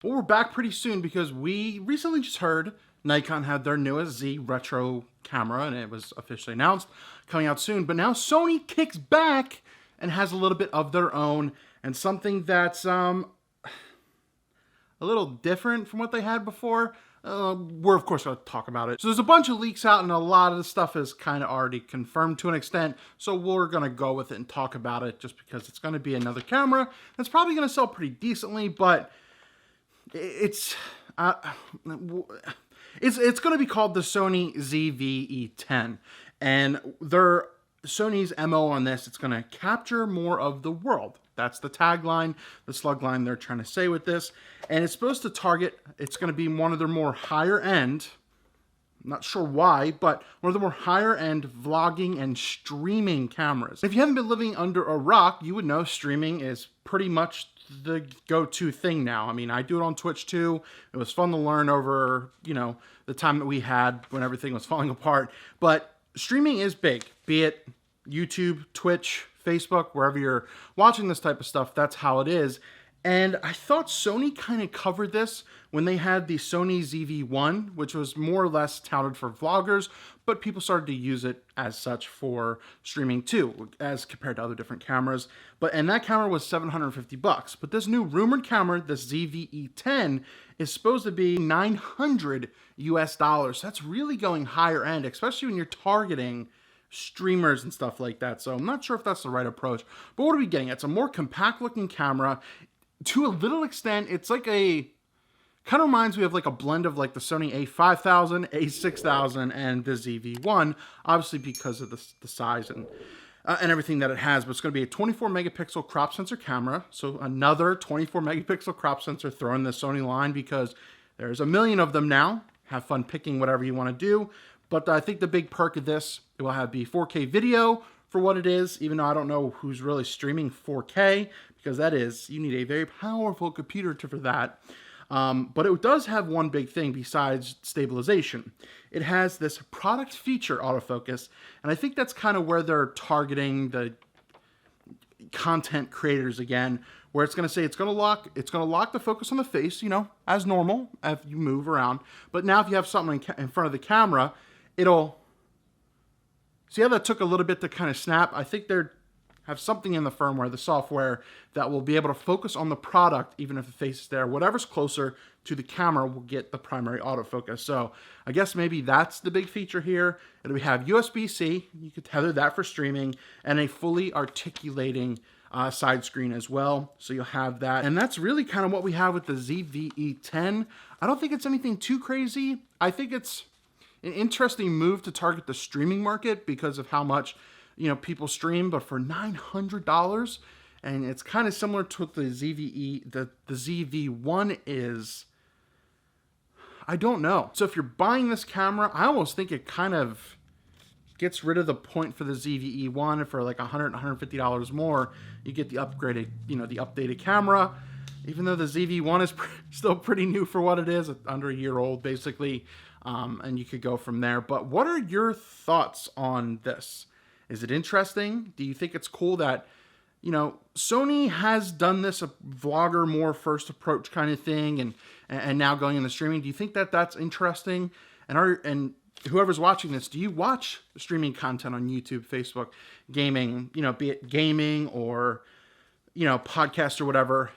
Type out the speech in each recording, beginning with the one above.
Well, we're back pretty soon because we recently just heard Nikon had their newest Z retro camera and it was officially announced coming out soon. But now Sony kicks back and has a little bit of their own and something that's a little different from what they had before. We're of course going to talk about it. So there's a bunch of leaks out and a lot of the stuff is kind of already confirmed to an extent. So we're going to go with it and talk about it just because it's going to be another camera that's probably going to sell pretty decently, but it's going to be called the Sony ZV-E10, and Sony's MO on this, it's going to capture more of the world. That's the tagline, the slug line they're trying to say with this, and it's supposed to target, it's going to be one of their more higher end, I'm not sure why, but one of the more higher end vlogging and streaming cameras. If you haven't been living under a rock, you would know streaming is pretty much the go-to thing now. I mean, I do it on Twitch too. It was fun to learn over, the time that we had when everything was falling apart. But streaming is big, be it YouTube, Twitch, Facebook, wherever you're watching this type of stuff, that's how it is. And I thought Sony kind of covered this when they had the Sony ZV-1, which was more or less touted for vloggers, but people started to use it as such for streaming too, as compared to other different cameras. And that camera was $750. But this new rumored camera, the ZV-E10, is supposed to be $900 US. That's really going higher end, especially when you're targeting streamers and stuff like that. So I'm not sure if that's the right approach. But what are we getting? It's a more compact looking camera. To a little extent, it's like kind of reminds me of like a blend of like the Sony A5000, A6000, and the ZV-1, obviously because of the size and everything that it has. But it's going to be a 24 megapixel crop sensor camera. So another 24 megapixel crop sensor thrown in the Sony line because there's a million of them now. Have fun picking whatever you want to do. But I think the big perk of this, it will have 4K video for what it is, even though I don't know who's really streaming 4K, because you need a very powerful computer for that. But it does have one big thing besides stabilization. It has this product feature autofocus, and I think that's kind of where they're targeting the content creators again, where it's going to say it's going to lock the focus on the face, as normal if you move around. But now if you have something in front of the camera, it'll see how that took a little bit to kind of snap. I think they have something in the firmware, the software, that will be able to focus on the product even if the face is there. Whatever's closer to the camera will get the primary autofocus. So I guess maybe that's the big feature here. It'll have USB-C, you could tether that for streaming, and a fully articulating side screen as well. So you'll have that. And that's really kind of what we have with the ZV-E10. I don't think it's anything too crazy. I think it's an interesting move to target the streaming market because of how much people stream, but for $900, and it's kind of similar to what the ZV-1 is. I don't know. So if you're buying this camera, I almost think it kind of gets rid of the point for the ZV-E1. For like $100, $150 more, you get the upgraded, the updated camera. Even though the ZV-1 is still pretty new for what it is, under a year old basically, and you could go from there. But what are your thoughts on this? Is it interesting? Do you think it's cool that, Sony has done this, a vlogger more first approach kind of thing, and now going into streaming? Do you think that that's interesting? And whoever's watching this, do you watch streaming content on YouTube, Facebook, gaming, be it gaming or, podcast or whatever?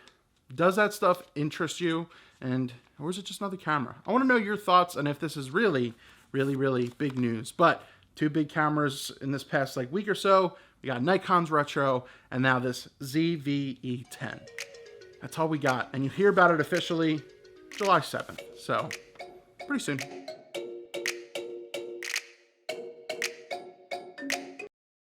Does that stuff interest you? Or is it just another camera? I want to know your thoughts and if this is really, really, really big news. But two big cameras in this past week or so. We got Nikon's retro and now this ZV-E10. That's all we got. And you hear about it officially July 7th. So pretty soon.